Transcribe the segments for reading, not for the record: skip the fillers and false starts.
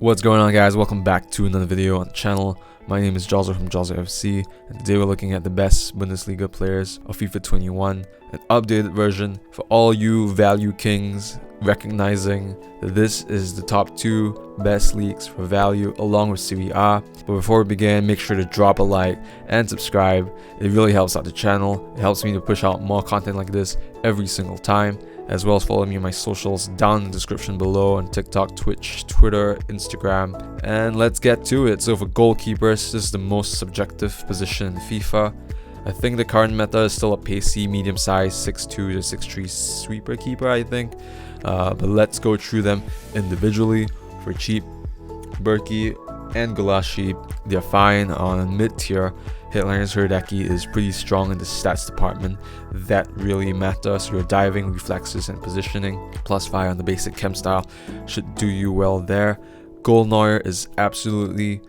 What's going on, guys? Welcome back to another video on the channel. My name is Jalzer from Jalzer FC, and today we're looking at the best Bundesliga players of FIFA 21, an updated version for all you value kings, recognizing that this is the top 2 best leagues for value along with Serie A. But before we begin, make sure to drop a like and subscribe. It really helps out the channel. It helps me to push out more content like this every single time, as well as follow me on my socials down in the description below on TikTok, Twitch, Twitter, Instagram. And let's get to it. So for goalkeepers, this is the most subjective position in FIFA. I think the current meta is still a pacey, medium-sized 6'2 to 6'3 sweeper keeper, I think. But let's go through them individually. For cheap, Berkey and Gulashi, they're fine. On mid-tier, Hitler's Hradecky is pretty strong in the stats department. That really matters. Your diving, reflexes, and positioning. +5 on the basic chem style should do you well there. Neuer is absolutely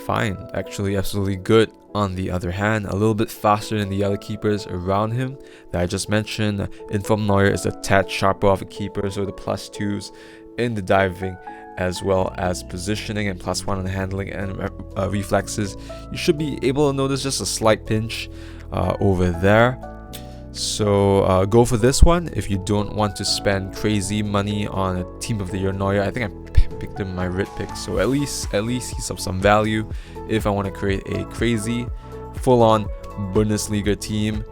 fine, actually absolutely good. On the other hand, a little bit faster than the other keepers around him that I just mentioned. Inform Neuer is a tad sharper of a keeper, so the +2s in the diving as well as positioning and +1 on the handling and reflexes. You should be able to notice just a slight pinch over there. So go for this one if you don't want to spend crazy money on a team of the year Neuer. I think I picked him in my red pick, so at least he's of some value if I want to create a crazy full-on Bundesliga team,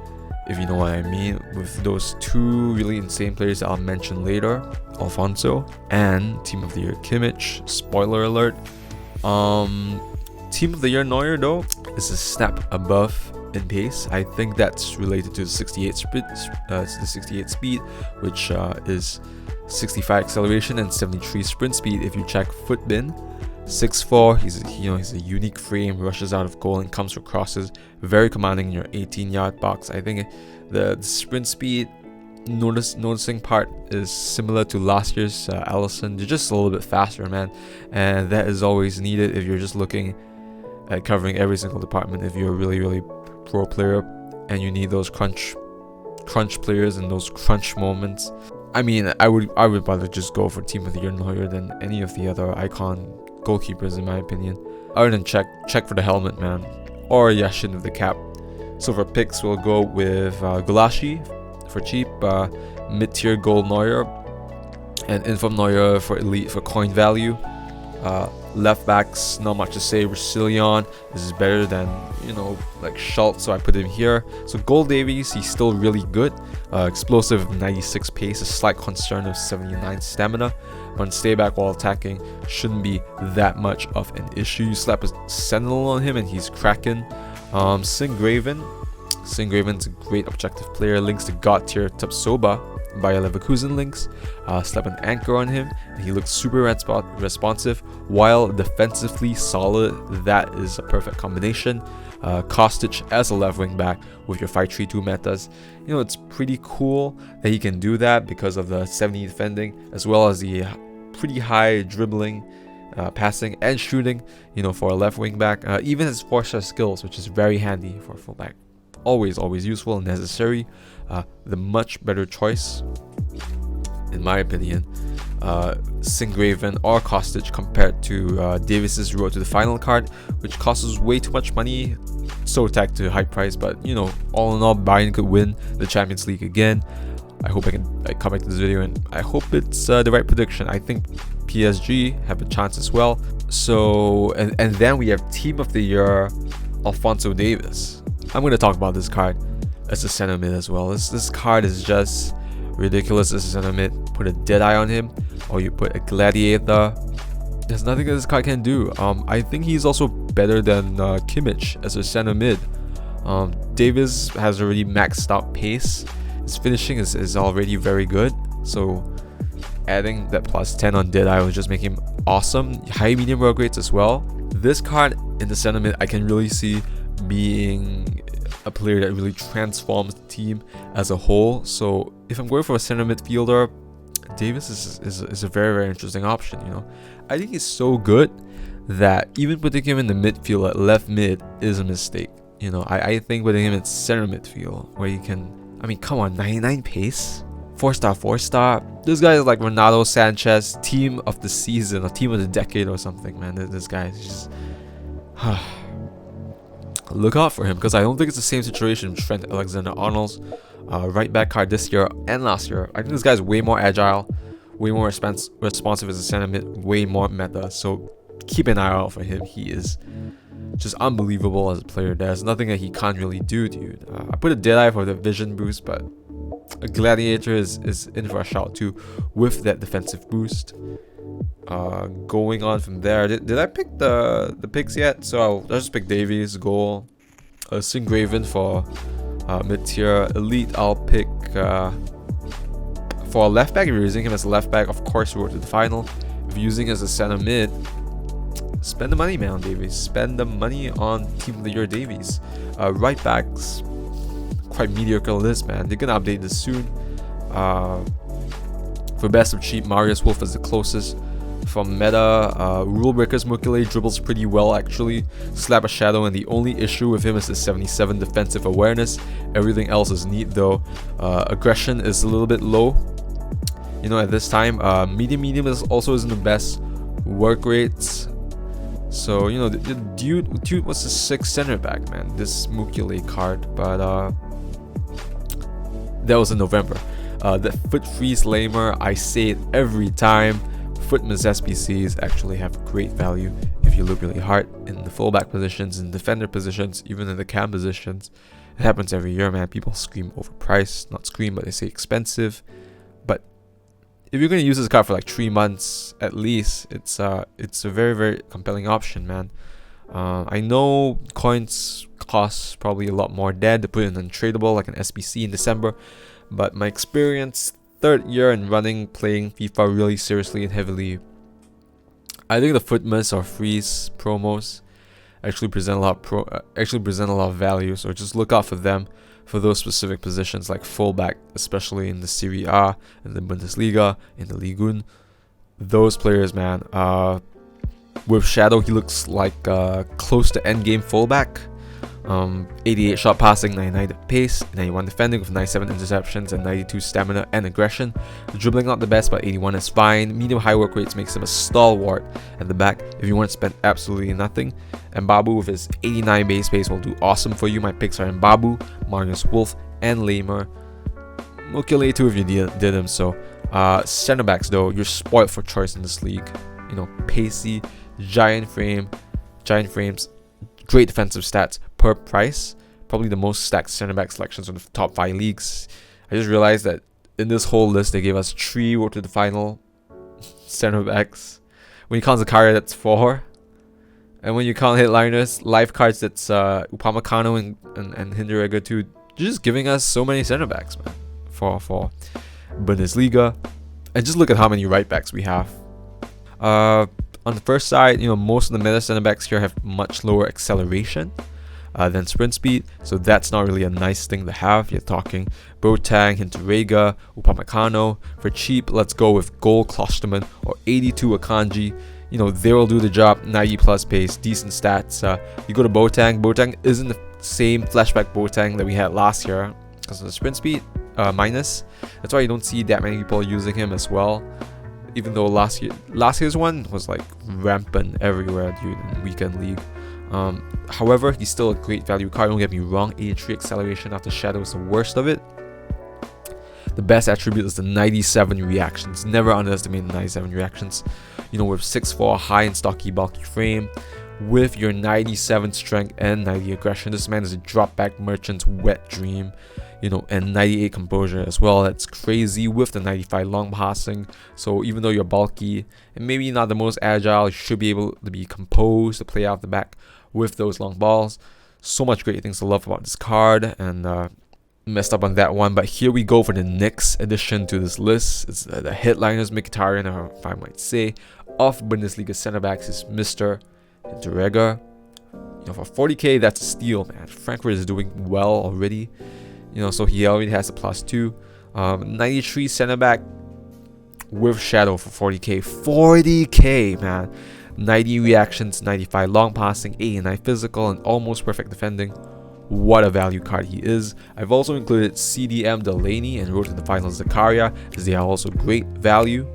if you know what I mean, with those 2 really insane players that I'll mention later, Alfonso and team of the year Kimmich. Spoiler alert. Team of the year Neuer though is a step above in pace. I think that's related to the 68 speed, which is 65 acceleration and 73 sprint speed. If you check Footbin, 6'4", he's a unique frame, rushes out of goal and comes for crosses, very commanding in your 18-yard box. I think the sprint speed noticing part is similar to last year's Allison. They're just a little bit faster, man, and that is always needed if you're just looking at covering every single department. If you're a really pro player and you need those crunch players and those crunch moments, I mean, I would rather just go for team of the year Neuer than any of the other icon goalkeepers in my opinion. Other than check for the helmet, man, or Yashin with the cap. So for picks, we'll go with Gulashi for cheap, mid-tier gold Neuer, and Inform Neuer for elite for coin value. Left backs, not much to say. Julian, this is better than like Schultz, so I put him here. So gold Davies, he's still really good. Explosive 96 pace, a slight concern of 79 stamina. On stay back while attacking shouldn't be that much of an issue. You slap a sentinel on him and he's cracking. Sinkgraven's a great objective player. Links to God tier Tapsoba via Leverkusen links. Slap an anchor on him and he looks super responsive while defensively solid. That is a perfect combination. Kostic as a left wing back with your 5-3-2 metas. It's pretty cool that he can do that because of the 70 defending as well as the pretty high dribbling, passing and shooting, for a left wing back. Even his 4-star skills, which is very handy for a fullback. Always useful and necessary. The much better choice, in my opinion, Sinkgraven or Kostic compared to Davis's Road to the Final card, which costs way too much money, so tagged to high price. But all in all, Bayern could win the Champions League again. I hope I can come back to this video and I hope it's the right prediction. I think PSG have a chance as well. So and then we have team of the year Alfonso Davies. I'm going to talk about this card as a center mid as well. This card is just ridiculous as a center mid. Put a Deadeye on him or you put a Gladiator. There's nothing that this card can do. I think he's also better than Kimmich as a center mid. Davies has already maxed out pace. His finishing is already very good. So adding that +10 on Deadeye will just make him awesome. High medium work rates as well. This card in the center mid I can really see being a player that really transforms the team as a whole. So if I'm going for a center midfielder, Davies is a very interesting option. I think he's so good that even putting him in the midfield at left mid is a mistake. I think putting him in center midfield where you can, I mean, come on, 99 pace, 4-star, 4-star. This guy is like Ronaldo Sanchez, team of the season or team of the decade or something, man. This guy is just look out for him, because I don't think it's the same situation with Trent Alexander-Arnold's right back card this year and last year. I think this guy's way more agile, way more responsive as a center mid, way more meta. So keep an eye out for him. He is just unbelievable as a player. There's nothing that he can't really do, dude. I put a Deadeye for the vision boost, but a Gladiator is in for a shout too with that defensive boost. Going on from there, did I pick the picks yet? So I'll just pick Davies, goal. Sinkgraven for mid-tier. Elite, I'll pick for a left back. If you're using him as a left back, of course, we're to the final. If you're using as a center mid, spend the money, man, Davies. Spend the money on Team of the Year Davies. Right backs, quite mediocre list, man. They're gonna update this soon. For best of cheap, Marius Wolf is the closest. From meta, Rule Breakers, Mukele dribbles pretty well actually. Slap a shadow, and the only issue with him is his 77 defensive awareness. Everything else is neat though. Aggression is a little bit low, you know, at this time. Medium is also isn't the best. Work rates. So, you know, the dude was a 6 center back, man. This Mukele card, but that was in November. The foot freeze Laimer, I say it every time. Footman's SBCs actually have great value if you look really hard in the fullback positions, in defender positions, even in the cam positions. It happens every year, man. People scream overpriced, not scream, but they say expensive. But if you're gonna use this card for like 3 months at least, it's a very, very compelling option, man. I know coins cost probably a lot more dead to put in untradeable like an SBC in December, but my experience, 3rd year in running, playing FIFA really seriously and heavily, I think the Footmas or freeze promos actually present a lot of value. So just look out for them for those specific positions like fullback, especially in the Serie A, in the Bundesliga, in the Ligue. Those players, man. With Shadow, he looks like close to endgame fullback. 88 shot passing, 99 pace, 91 defending with 97 interceptions and 92 stamina and aggression. The dribbling not the best, but 81 is fine. Medium high work rates makes him a stalwart at the back if you want to spend absolutely nothing. Mbabu with his 89 base pace will do awesome for you. My picks are Mbabu, Marius Wolf, and Laimer. Mukele too if you did him so. Center backs though, you're spoiled for choice in this league. You know, pacey, giant frames, great defensive stats per price. Probably the most stacked center back selections on the top 5 leagues. I just realized that in this whole list they gave us 3 road to the final center backs. When you count Zakaria, that's 4. And when you count hitliners, live cards, that's Upamecano and Hinteregger too. You're just giving us so many center backs, man, for Bundesliga. And just look at how many right backs we have. On the first side, you know, most of the meta center backs here have much lower acceleration than sprint speed, so that's not really a nice thing to have. You're talking Boasting, Hinteregger, Upamecano. For cheap, let's go with klostermann or 82 Akanji. You know, they will do the job. 90 plus pace, decent stats. You go to Boasting. Boasting isn't the same flashback Boasting that we had last year because of the sprint speed minus. That's why you don't see that many people using him as well. Even though last year's one was like rampant everywhere, dude, in weekend league. However, he's still a great value card, don't get me wrong. 83 acceleration after Shadow is the worst of it. The best attribute is the 97 reactions. Never underestimate the 97 reactions. You know, with 6'4", high and stocky, bulky frame, with your 97 strength and 90 aggression, this man is a drop back merchant's wet dream. You know, and 98 composure as well. That's crazy with the 95 long passing. So even though you're bulky and maybe not the most agile, you should be able to be composed to play out the back with those long balls. So much great things to love about this card, and messed up on that one. But here we go for the next addition to this list. It's the headliners, Mkhitaryan, or if I might say, of Bundesliga center backs is Mr. Hinteregger. You know, for 40k, that's a steal, man. Frankfurt is doing well already. You know, so he already has a +2. 93 center back with Shadow for 40k. 40k, man. 90 reactions, 95 long passing, 89 physical, and almost perfect defending. what a value card he is. I've also included CDM Delaney and Road to the Finals Zakaria, as they are also great value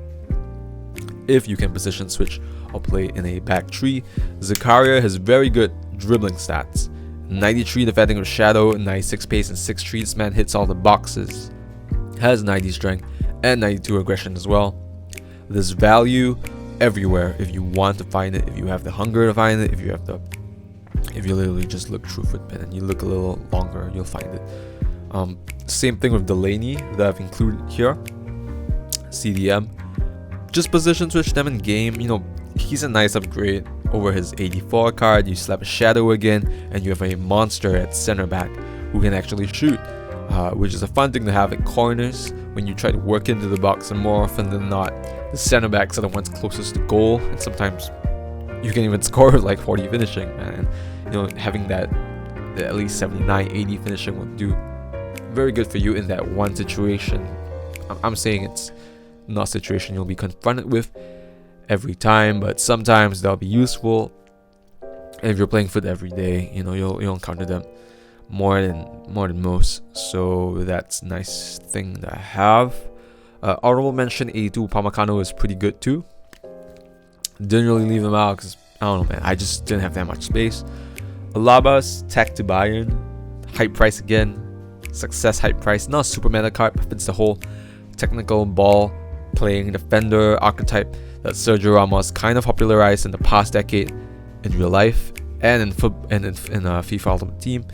if you can position switch or play in a back three. Zakaria has very good dribbling stats. 93 defending with shadow, 96 pace and 6'3". This man hits all the boxes. Has 90 strength and 92 aggression as well. There's value everywhere if you want to find it, if you have the hunger to find it, if you literally just look through Footpin and you look a little longer, you'll find it. Same thing with Delaney that I've included here. CDM. Just position switch them in game. You know, he's a nice upgrade over his 84 card. You slap a shadow again and you have a monster at center back who can actually shoot, which is a fun thing to have at corners when you try to work into the box, and more often than not the center backs are the ones closest to goal, and sometimes you can even score like 40 finishing, man. You know, having that at least 79 80 finishing will do very good for you in that one situation. I'm saying it's not a situation you'll be confronted with every time, but sometimes they'll be useful. And if you're playing foot every day, you know, you'll encounter them more than most. So that's a nice thing to have. Honorable mention 82 Upamecano is pretty good too. Didn't really leave him out because I don't know, man, I just didn't have that much space. Alabas tech to Bayern, hype price again, success hype price, not a super meta card, but fits the whole technical ball playing defender archetype that Sergio Ramos kind of popularized in the past decade in real life and in FIFA Ultimate Team.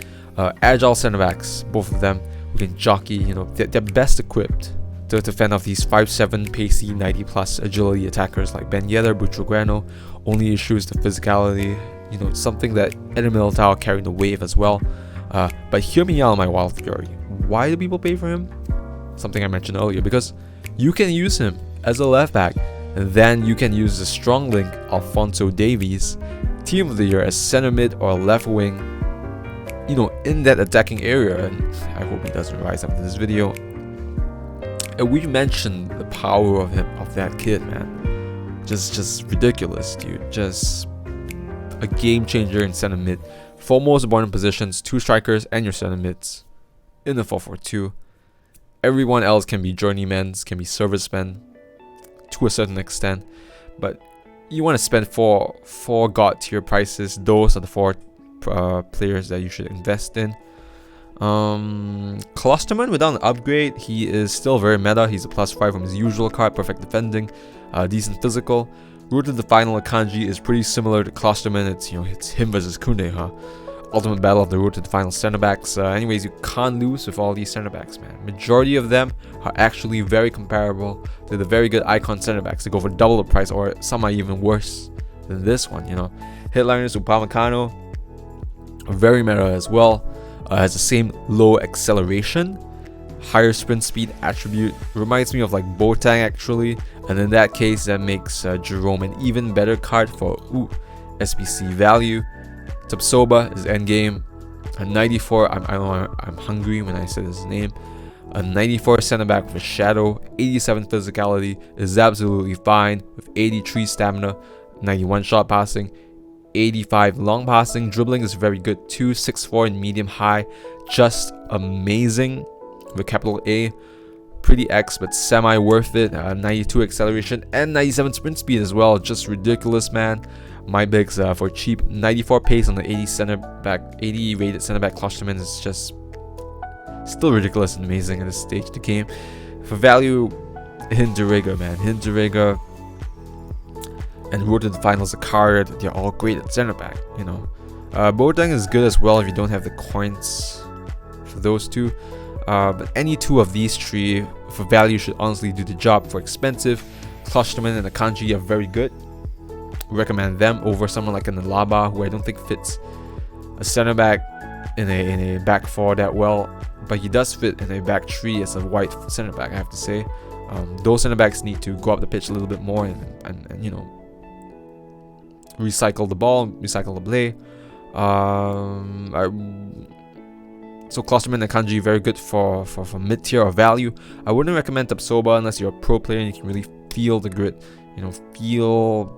Agile center backs, both of them, who can jockey. You know, they're best equipped to fend off these 5'7", pacey, 90+ agility attackers like Ben Yedder, Butragueno. Only issue is the physicality. You know, it's something that Eder Militao carried the wave as well. But hear me out on my wild theory. Why do people pay for him? Something I mentioned earlier, because you can use him as a left back, and then you can use the strong link Alphonso Davies, team of the year, as center mid or left wing, you know, in that attacking area. And I hope he doesn't rise after this video. And we mentioned the power of that kid, man. Just ridiculous, dude. Just a game changer in center mid. 4 most important positions, 2 strikers and your center mids in the 4-4-2. Everyone else can be journeymen, can be servicemen to a certain extent, but you want to spend four god tier prices. Those are the 4 players that you should invest in. Klostermann, without an upgrade, he is still very meta. He's a +5 from his usual card, perfect defending, decent physical. Road to the Final Akanji is pretty similar to Klostermann. It's him versus Kunde, huh? Ultimate battle of the road to the final center backs. Anyways, you can't lose with all these center backs, man. Majority of them are actually very comparable to the very good icon center backs. They go for double the price, or some are even worse than this one. You know, Headliners Upamecano, very meta as well. Has the same low acceleration, higher sprint speed attribute. Reminds me of like Boasting actually, and in that case, that makes Jerome an even better card for SBC value. Tapsoba is endgame. A 94. I'm hungry when I said his name. A 94 center back with a shadow. 87 physicality is absolutely fine with 83 stamina, 91 shot passing, 85 long passing. Dribbling is very good too. 6'4" in medium high, just amazing with capital A. Pretty X, but semi worth it. 92 acceleration and 97 sprint speed as well. Just ridiculous, man. My bigs for cheap. 94 pace on the 80 rated center back Klostermann is just still ridiculous and amazing at this stage of the game. For value, Hinteregger, man. Hinteregger and Road to the Finals Zakaria, they're all great at center back, you know. Boateng is good as well if you don't have the coins for those two. But any 2 of these 3 for value should honestly do the job. For expensive, Klostermann and Akanji are very good. Recommend them over someone like an Alaba, who I don't think fits a center back in a back 4 that well, but he does fit in a back 3 as a white center back, I have to say. Those center backs need to go up the pitch a little bit more and you know, recycle the ball, recycle the play. So Klostermann and Akanji very good for mid-tier or value. I wouldn't recommend Tapsoba unless you're a pro player and you can really feel the grit, you know, feel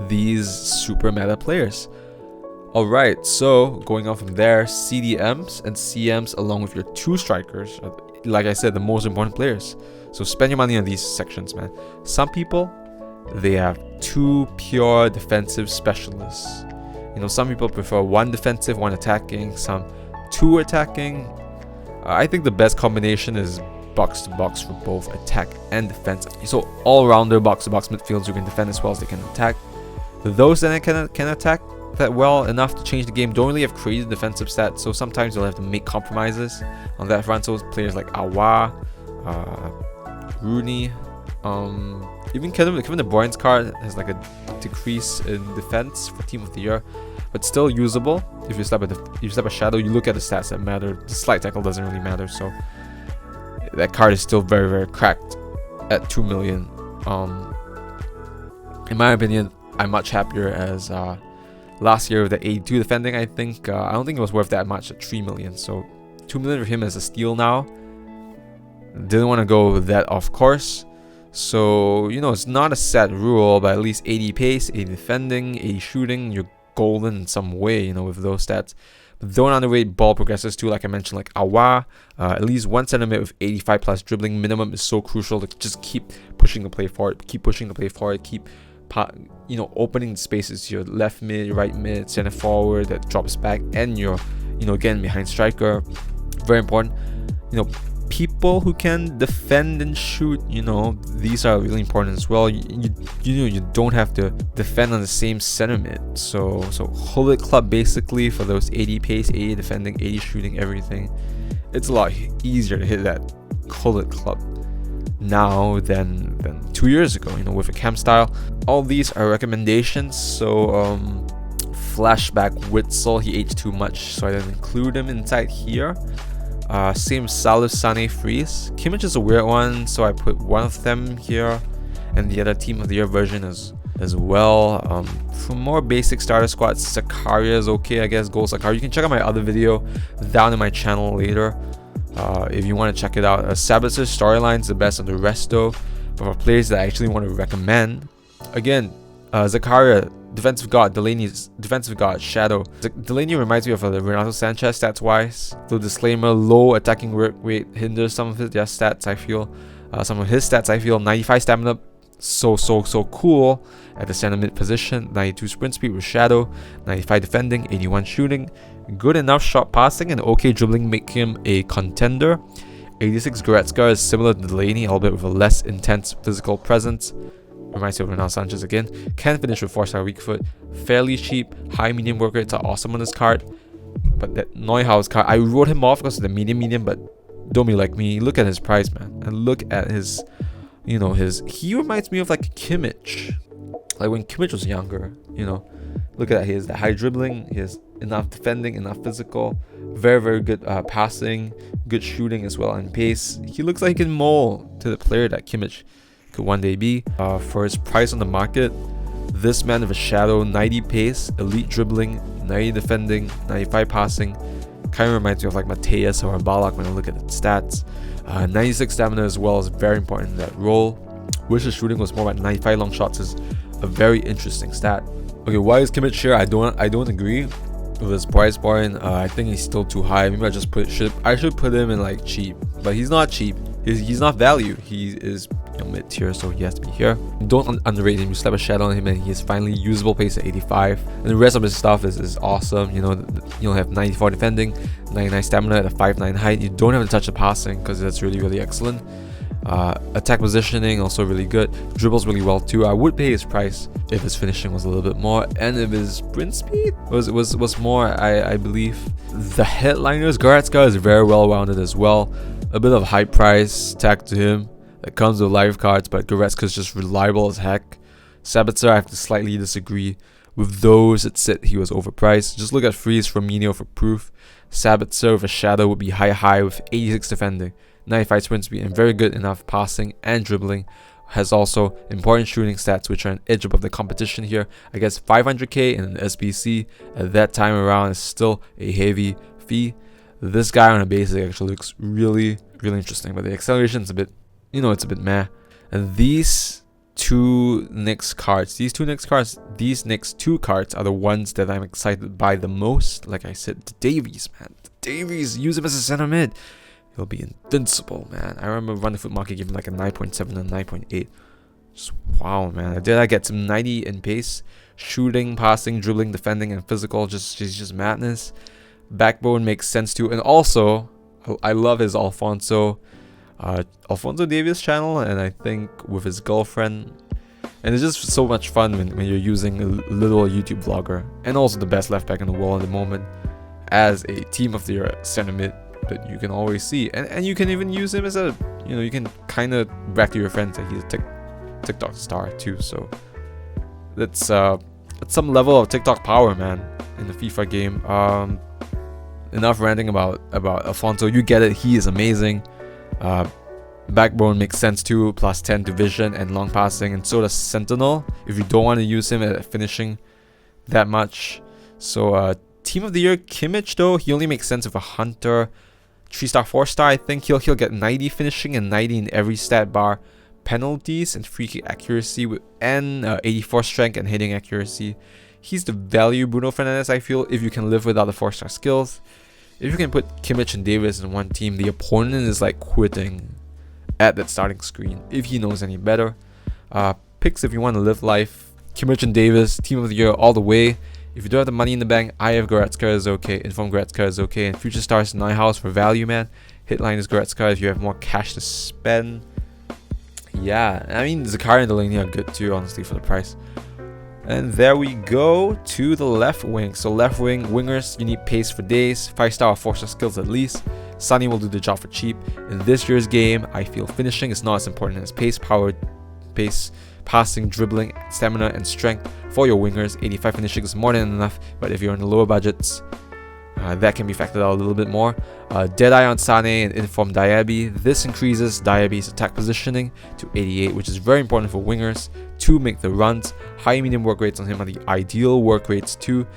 these super meta players. Alright, so going on from there, CDMs and CMs along with your 2 strikers are, like I said, the most important players. So spend your money on these sections, man. Some people, they have 2 pure defensive specialists. You know, some people prefer 1 defensive, 1 attacking, some 2 attacking. I think the best combination is box to box for both attack and defense. So all-rounder box to box midfielders who can defend as well as they can attack. Those that can attack that well enough to change the game don't really have crazy defensive stats, so sometimes you'll have to make compromises on that front. So players like Awa, Rooney, even Kevin De Bruyne's card has like a decrease in defense for Team of the Year, but still usable. If you step a shadow, you look at the stats that matter. The slight tackle doesn't really matter, so that card is still very, very cracked at 2 million. In my opinion, I'm much happier as last year with the 82 defending. I don't think it was worth that much at 3 million. So 2 million for him as a steal now. Didn't want to go with that, of course. So, you know, it's not a set rule, but at least 80 pace, 80 defending, 80 shooting, you're golden in some way, you know, with those stats. But don't underrate ball progressors too, like I mentioned, like Awa. At least 1 centimeter with 85 plus dribbling minimum is so crucial to just keep pushing the play forward, keep you know, opening the spaces, your left mid, right mid, center forward that drops back, and your, you know, again, behind striker. Very important. You know, people who can defend and shoot, you know, these are really important as well. You know, you don't have to defend on the same center mid. So hold it club basically for those 80 pace, 80 defending, 80 shooting, everything. It's a lot easier to hit that hold it club now than 2 years ago, you know, with a cam style. All these are recommendations. So flashback Witzel, he aged too much, so I didn't include him inside here. Same Salif, Sane, Freeze. Kimmich is a weird one, so I put one of them here, and the other Team of the Year version as well. For more basic starter squads, Zakaria is okay, I guess. Goal Zakaria. You can check out my other video down in my channel later if you want to check it out. Sabitzer's storyline is the best of the rest though, but for players that I actually want to recommend, again, Zakaria, defensive god. Delaney's defensive god, Shadow. Delaney reminds me of Renato Sanchez stats wise. The disclaimer, low attacking work rate hinders some of his stats, I feel. Some of his stats, I feel. 95 stamina, so cool at the center mid position. 92 sprint speed with Shadow. 95 defending, 81 shooting. Good enough shot passing and okay dribbling make him a contender. 86 Goretzka is similar to Delaney, albeit with a less intense physical presence. Reminds me of Renato Sanchez again. Can finish with 4-star weak foot. Fairly cheap. High medium work rates are awesome on this card. But that Neuhaus card, I wrote him off because of the medium, but don't be like me. Look at his price, man. And look at his, you know, he reminds me of like Kimmich. Like when Kimmich was younger, you know. Look at that. He has the high dribbling. He has enough defending, enough physical. Very, very good passing. Good shooting as well and pace. He looks like he can mold to the player that Kimmich could one day be. For his price on the market, this man with a Shadow, 90 pace, elite dribbling, 90 defending, 95 passing, kind of reminds me of like Mateus or Balak when I look at the stats. 96 stamina as well is very important in that role. Wish his shooting was more like 95 long shots is a very interesting stat. Okay, why is Kimmich here? I don't agree with his price point. I think he's still too high. Maybe I should put him in like cheap, but he's not cheap. He's not value. He is, you know, mid-tier, so he has to be here. Don't underrate him. You slap a shadow on him and he's finally usable pace at 85, and the rest of his stuff is awesome. You know, you'll have 94 defending, 99 stamina at a 5'9" height. You don't have to touch the passing because that's really excellent. Attack positioning also really good. Dribbles really well too. I would pay his price if his finishing was a little bit more, and if his sprint speed was more. I believe the headliners Goretzka is very well rounded as well. A bit of high price tag to him that comes with live cards, but Goretzka is just reliable as heck. Sabitzer, I have to slightly disagree with those that said he was overpriced. Just look at Freeze from Mino for proof. Sabitzer with a Shadow would be high with 86 defending, 95 sprint speed, and very good enough passing and dribbling. Has also important shooting stats which are an edge above the competition here. I guess 500k in an SBC at that time around is still a heavy fee. This guy on a basic actually looks really interesting, but the acceleration is a bit, you know, it's a bit meh. And these two next cards these next two cards are the ones that I'm excited by the most. Like I said, the Davies, man. The Davies, use him as a center mid. He'll be invincible, man. I remember Run the Foot Market gave him like a 9.7 and 9.8. Just wow, man. Did I get some 90 in pace? Shooting, passing, dribbling, defending, and physical. Just madness. Backbone makes sense too. And also, I love his Alfonso Davies channel, and I think with his girlfriend. And it's just so much fun when you're using a little YouTube vlogger, and also the best left back in the world at the moment, as a team of the year center mid that you can always see. And you can even use him as a, you can kind of brag to your friends that he's a TikTok star too. So that's some level of TikTok power, man, in the FIFA game. Enough ranting about Alfonso. You get it. He is amazing. Backbone makes sense too, plus 10 to vision and long passing, and so does Sentinel if you don't want to use him at finishing that much. So team of the year, Kimmich though, he only makes sense with a Hunter. 3-star, 4-star, I think he'll get 90 finishing and 90 in every stat bar. Penalties and free kick accuracy and 84 strength and hitting accuracy. He's the value Bruno Fernandes, I feel, if you can live without the 4-star skills. If you can put Kimmich and Davies in one team, the opponent is like quitting at that starting screen if he knows any better. Picks if you want to live life. Kimmich and Davies, team of the year all the way. If you don't have the money in the bank, I have Goretzka is okay. Inform Goretzka is okay. And Future Stars Neuhaus for value, man. Hitline is Goretzka if you have more cash to spend. Yeah, I mean, Zakari and Delaney are good too, honestly, for the price. And there we go to the left wing. So left wing, wingers, you need pace for days. 5-star or 4-star skills at least. Sonny will do the job for cheap. In this year's game, I feel finishing is not as important as pace, power, pace, passing, dribbling, stamina, and strength for your wingers. 85 finishing is more than enough, but if you're in the lower budgets, that can be factored out a little bit more. Deadeye on Sane and Inform Diaby. This increases Diaby's attack positioning to 88, which is very important for wingers to make the runs. High medium work rates on him are the ideal work rates too.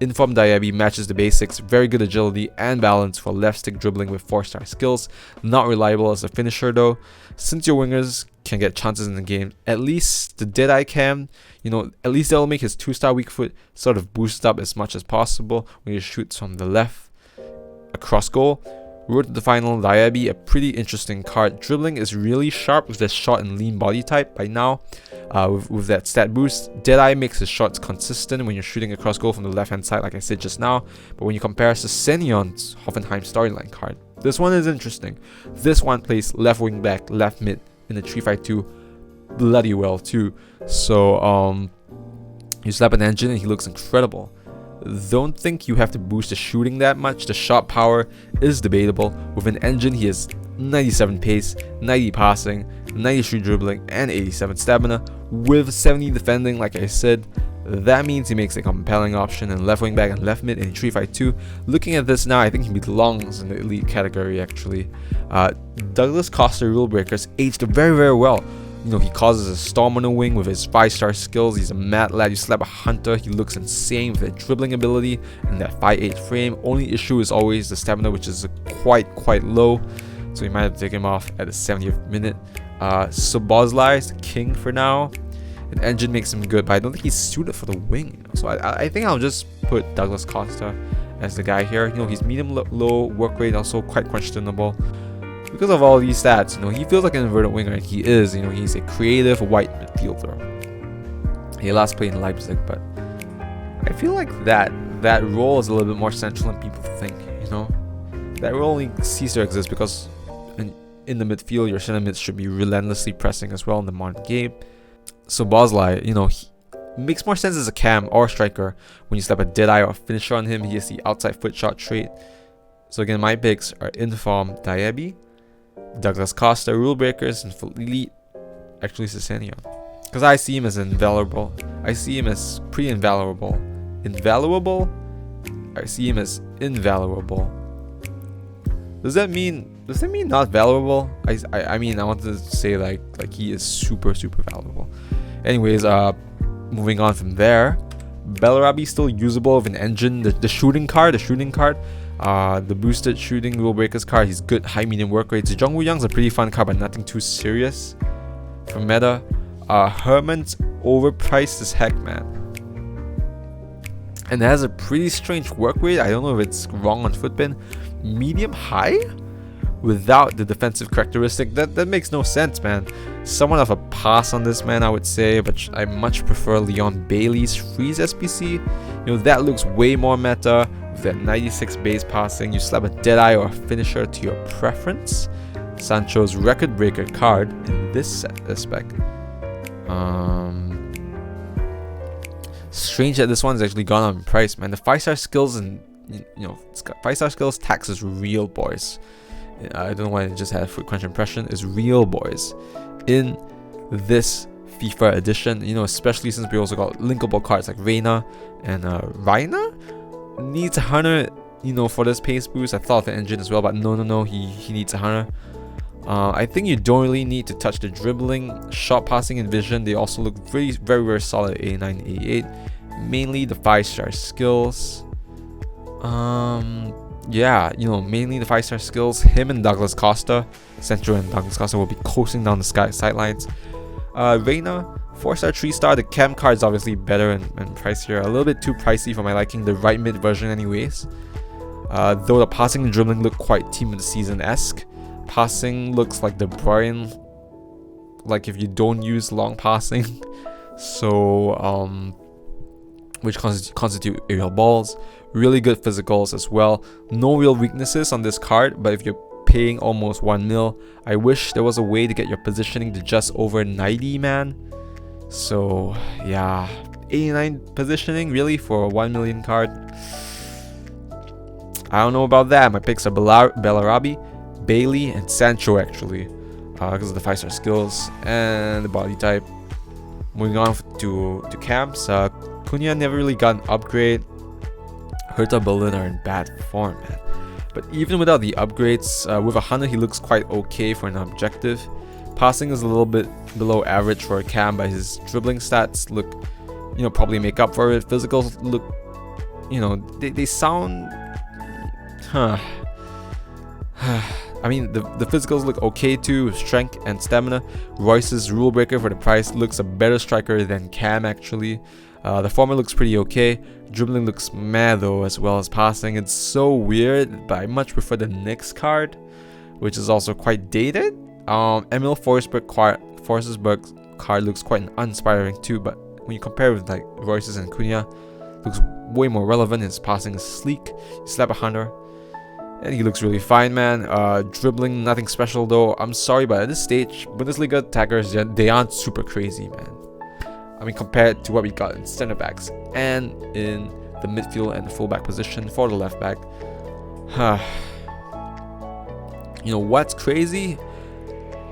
Inform Diaby matches the basics, very good agility and balance for left stick dribbling with 4-star skills. Not reliable as a finisher though. Since your wingers can get chances in the game, at least the Deadeye can, at least they'll make his 2-star weak foot sort of boost up as much as possible when he shoots from the left across goal. Road to the final, Diaby, a pretty interesting card. Dribbling is really sharp with the short and lean body type by now. With that stat boost, Deadeye makes his shots consistent when you're shooting across goal from the left hand side, like I said just now. But when you compare Sessegnon's Hoffenheim storyline card, this one is interesting. This one plays left wing back, left mid in the 3-5-2 bloody well too. So you slap an engine and he looks incredible. Don't think you have to boost the shooting that much. The shot power is debatable. With an engine, he has 97 pace, 90 passing, 93 dribbling, and 87 stamina. With 70 defending, like I said, that means he makes a compelling option in left wing back and left mid in 3-5-2. Looking at this now, I think he belongs in the elite category actually. Douglas Costa rule breakers aged very, very well. He causes a storm on the wing with his 5-star skills. He's a mad lad. You slap a Hunter, he looks insane with that dribbling ability and that 5'8" frame. Only issue is always the stamina, which is quite low. So you might have to take him off at the 70th minute. Szoboszlai is the king for now. An engine makes him good, but I don't think he's suited for the wing. So I think I'll just put Douglas Costa as the guy here. He's medium low work rate, also quite questionable. Because of all these stats, he feels like an inverted winger, and he is. He's a creative white midfielder. He last played in Leipzig, but I feel like that role is a little bit more central than people think. That role only ceases to exist because in the midfield, your center mids should be relentlessly pressing as well in the modern game. So Szoboszlai, he makes more sense as a cam or striker. When you slap a Deadeye or a finisher on him, he has the outside foot shot trait. So again, my picks are Inform Diaby, Douglas Costa, rule breakers, and for elite, actually Sessegnon. Because I see him as invaluable. I see him as pretty invaluable. Invaluable? I see him as invaluable. Does that mean not valuable? I mean, I wanted to say like he is super valuable. Anyways, moving on from there, Bellarabi still usable with an engine. The shooting card, the boosted shooting rule breakers card. He's good high medium work rates. Jungwoo Young's a pretty fun card, but nothing too serious for meta. Herrmann's overpriced as heck, man. and it has a pretty strange work rate. I don't know if it's wrong on footpin. Medium high without the defensive characteristic. That makes no sense, man. Somewhat of a pass on this, man, I would say, but I much prefer Leon Bailey's freeze SBC. You know, that looks way more meta with that 96 base passing. You slap a Deadeye or a finisher to your preference. Sancho's record breaker card in this aspect. Strange that this one's actually gone up in price, man. The 5-star skills and 5-star skills tax is real, boys. I don't know why it just had a foot crunch impression. Is real, boys, in this FIFA edition. You know, especially since we also got linkable cards like Reyna and Reiner. Needs 100, you know, for this pace boost. I thought of the engine as well, but no, he needs 100. I think you don't really need to touch the dribbling, shot passing, and vision. They also look very solid at 89, 88. Mainly the 5-star skills. Yeah, you know, mainly the 5-star skills. Him and Douglas Costa, Sancho and Douglas Costa will be coasting down the sidelines. Reyna, 4-star, 3-star. The cam card is obviously better and pricier. A little bit too pricey for my liking. The right mid version, anyways. Though the passing and dribbling look quite team of the season-esque. Passing looks like De Bruyne, like if you don't use long passing. So, which constitute aerial balls. Really good physicals as well. No real weaknesses on this card, but if you're paying almost 1 mil, I wish there was a way to get your positioning to just over 90, man. So yeah, 89 positioning really for a 1 million card. I don't know about that. My picks are Bellarabi, Bailey, and Sancho actually, because of the 5-star skills and the body type. Moving on to camps, Cunha never really got an upgrade. Hertha Berlin are in bad form, man. But even without the upgrades, with 100 he looks quite okay for an objective. Passing is a little bit below average for a cam, but his dribbling stats look, you know, probably make up for it. Physicals look, you know, they sound, I mean, the physicals look okay too, with strength and stamina. Royce's rule breaker for the price looks a better striker than Cam actually. The former looks pretty okay. Dribbling looks meh though, as well as passing. It's so weird, but I much prefer the Knicks card, which is also quite dated. Emil Forsberg card looks quite uninspiring too, but when you compare with like Royce's and Cunha, looks way more relevant. His passing is sleek. You slap a hunter, and he looks really fine, man. Dribbling, nothing special though. I'm sorry, but at this stage, Bundesliga attackers, they aren't super crazy, man. I mean, compared to what we got in center backs and in the midfield and the fullback position for the left back. You know what's crazy?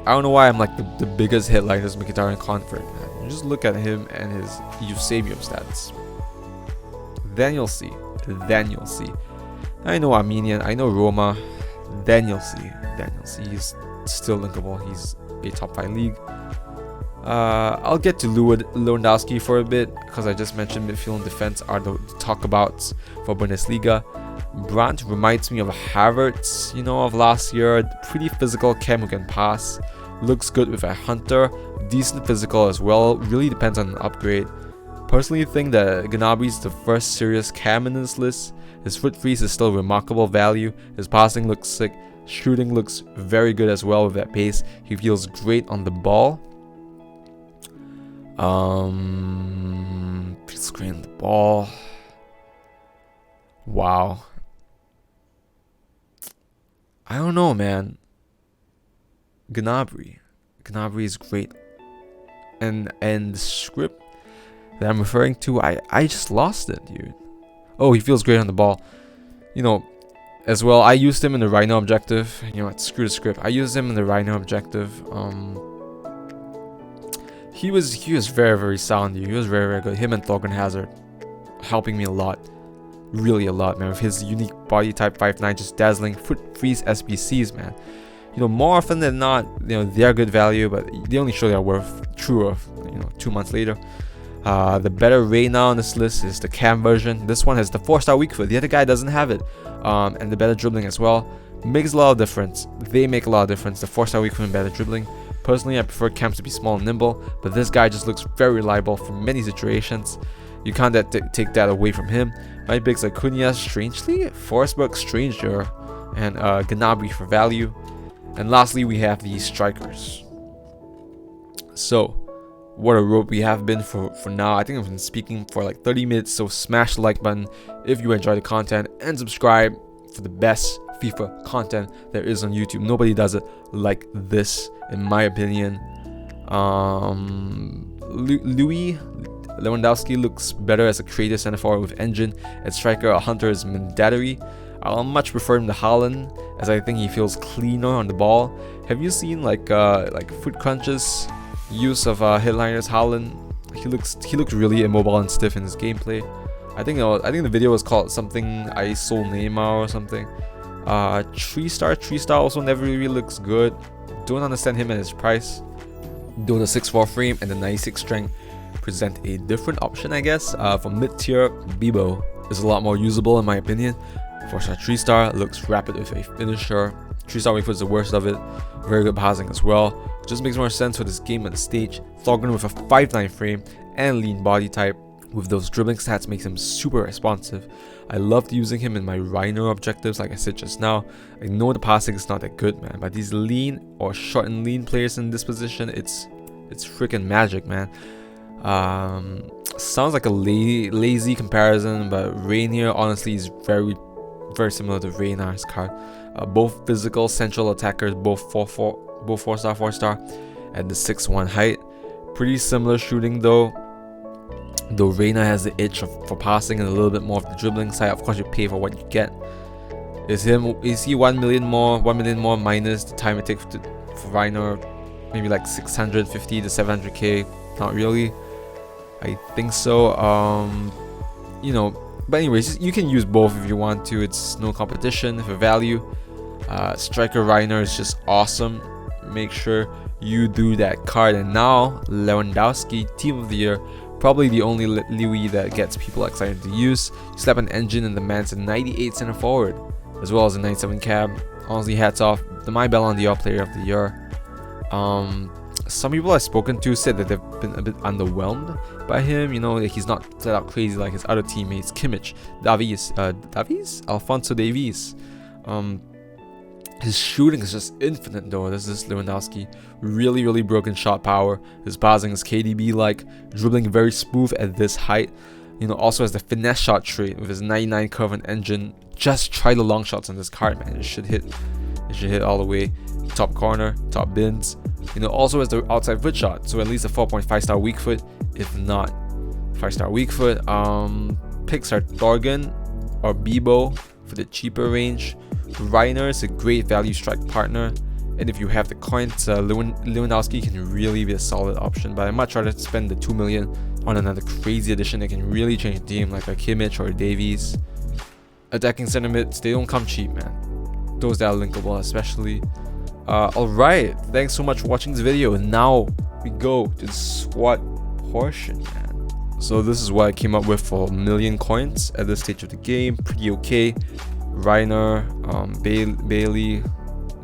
I don't know why I'm like the biggest hit like this Mkhitaryan convert, man. You just look at him and his Eusebio stats. Then you'll see. I know Armenian, I know Roma. Then you'll see. He's still linkable. He's a top 5 league. I'll get to Lewandowski for a bit, because I just mentioned midfield and defense are the talkabouts for Bundesliga. Brandt reminds me of Havertz, you know, of last year. Pretty physical cam who can pass. Looks good with a hunter. Decent physical as well. Really depends on an upgrade. Personally think that Gnabry is the first serious cam in this list. His foot freeze is still remarkable value. His passing looks sick. Shooting looks very good as well with that pace. He feels great on the ball. Screen the ball. Wow. I don't know, man. Gnabry is great. And the script that I'm referring to, I just lost it, dude. Oh, he feels great on the ball. You know, as well, I used him in the reiner objective. You know what, screw the script. I used him in the reiner objective. He was very sound, dude. He was very good. Him and Thorgan Hazard helping me a lot. Really a lot, man. With his unique body type 5'9", just dazzling foot freeze SBCs, man. You know, more often than not, you know, they're good value, but they only show their worth true of, you know, 2 months later. The better Reyna on this list is the cam version. This one has the 4-star weak foot. The other guy doesn't have it. And the better dribbling as well. Makes a lot of difference. They make a lot of difference. The 4-star weak foot and better dribbling. Personally, I prefer cams to be small and nimble, but this guy just looks very reliable for many situations. You can't take that away from him. My picks are Cunha, strangely, Forsberg, stranger, and Gnabry for value. And lastly, we have the strikers. So, what a rope we have been for now. I think I've been speaking for like 30 minutes, so smash the like button if you enjoy the content, and subscribe for the best FIFA content there is on YouTube. Nobody does it like this, in my opinion. Louis Lewandowski looks better as a creative center forward with engine. At striker, Hunter is mandatory. I'll much prefer him to Haaland, as I think he feels cleaner on the ball. Have you seen like Foot Crunch's use of headliners Haaland? He looked really immobile and stiff in his gameplay. I think the video was called something I sold Neymar or something. 3-star also never really looks good. Don't understand him and his price. Though the 6'4" frame and the 96 strength present a different option, I guess. For mid-tier, Bibo is a lot more usable in my opinion. 4-star 3-star looks rapid with a finisher. 3-star weak foot is the worst of it. Very good passing as well. Just makes more sense for this game on the stage. Thorgan with a 5'9" frame and lean body type. With those dribbling stats makes him super responsive. I loved using him in my reiner objectives, like I said just now. I know the passing is not that good, man, but these lean or short and lean players in this position, it's freaking magic, man. Sounds like a lazy comparison, but reinier honestly is very similar to Reynar's card. Both physical central attackers, both 4-star 4-star at the 6'1" height. Pretty similar shooting though Reyna has the itch for passing and a little bit more of the dribbling side. Of course, you pay for what you get. Is he 1 million more minus the time it takes for Reiner? Maybe like 650 to 700k. Not really. I think so. You know, but anyways, you can use both if you want to. It's no competition for value. Striker Reiner is just awesome. Make sure you do that card. And now Lewandowski, team of the year. Probably the only Louis that gets people excited to use. You slap an engine in the man's 98 center forward, as well as a 97 cab. Honestly, hats off. My Ballon d'Or player of the year. Some people I've spoken to said that they've been a bit underwhelmed by him. You know, he's not flat out crazy like his other teammates. Kimmich, Davies, Alphonso Davies. His shooting is just infinite though. This is Lewandowski. Really broken shot power. His passing is KDB-like. Dribbling very smooth at this height. You know, also has the finesse shot trait with his 99 curve and engine. Just try the long shots on this card, man. It should hit all the way. Top corner, top bins. You know, also has the outside foot shot. So at least a 4.5-star weak foot, if not 5-star weak foot. Picks are Thorgan or Bibo for the cheaper range. Reiner is a great value strike partner, and if you have the coins, Lewandowski can really be a solid option, but I'd much rather spend the 2 million on another crazy addition that can really change the team, like a Kimmich or a Davies. Attacking center mids, they don't come cheap, man. Those that are linkable especially. Alright, thanks so much for watching this video, and now we go to the squad portion, man. So this is what I came up with for 1 million coins at this stage of the game. Pretty okay. Reiner, Bailey,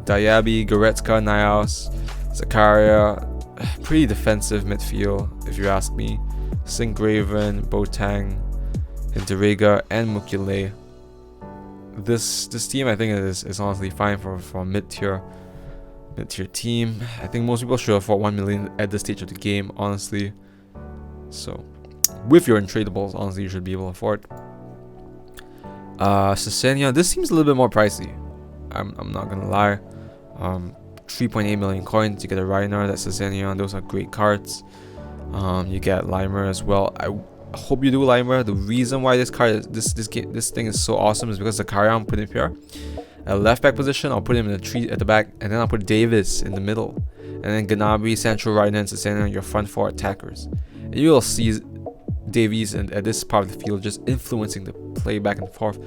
Diaby, Goretzka, Neuhaus, Zakaria. Pretty defensive midfield, if you ask me. Sinkgraven, Boasting, Hinteregger, and Mukile. This team, I think, is honestly fine for a mid-tier team. I think most people should afford 1 million at this stage of the game, honestly. So, with your untradables, honestly, you should be able to afford. Sessegnon, this seems a little bit more pricey. I'm not gonna lie. 3.8 million coins, you get a Reiner, that's Sessegnon. Those are great cards. You get Laimer as well. I hope you do Laimer. The reason why this card is this thing is so awesome is because Zakaria I'm putting here at left back position. I'll put him in the tree at the back, and then I'll put Davies in the middle, and then Gnabry, Sancho, Reyna, and Sessegnon your front four attackers. And you will see Davies and at this part of the field just influencing the play back and forth.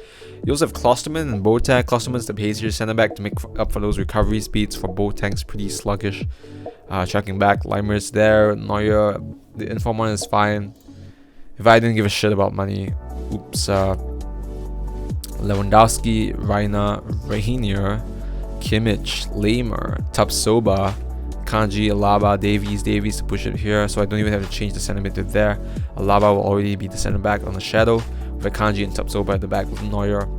You also have Klostermann and Boasting. Klostermann's the pacier center back to make up for those recovery speeds. For Boateng's pretty sluggish. Tracking back, Laimer's there. Neuer, the inform one is fine. If I didn't give a shit about money, oops. Lewandowski, Reyna, reinier, Kimmich, Laimer, Tapsoba, Akanji, Alaba, Davies to push it here, so I don't even have to change the center mid to there. Alaba will already be the center back on the shadow, with Akanji and Tapsoba at the back with Neuer.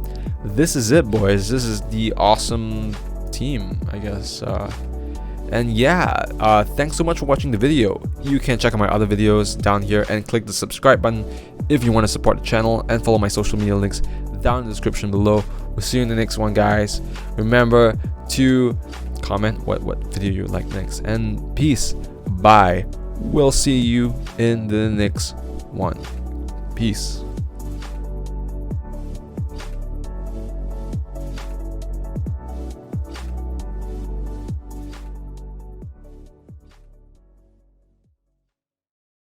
This is it, boys. This is the awesome team, I guess. And yeah, thanks so much for watching the video. You can check out my other videos down here and click the subscribe button if you want to support the channel, and follow my social media links down in the description below. We'll see you in the next one, guys. Remember to comment what video you would like next, and peace. Bye. We'll see you in the next one. Peace.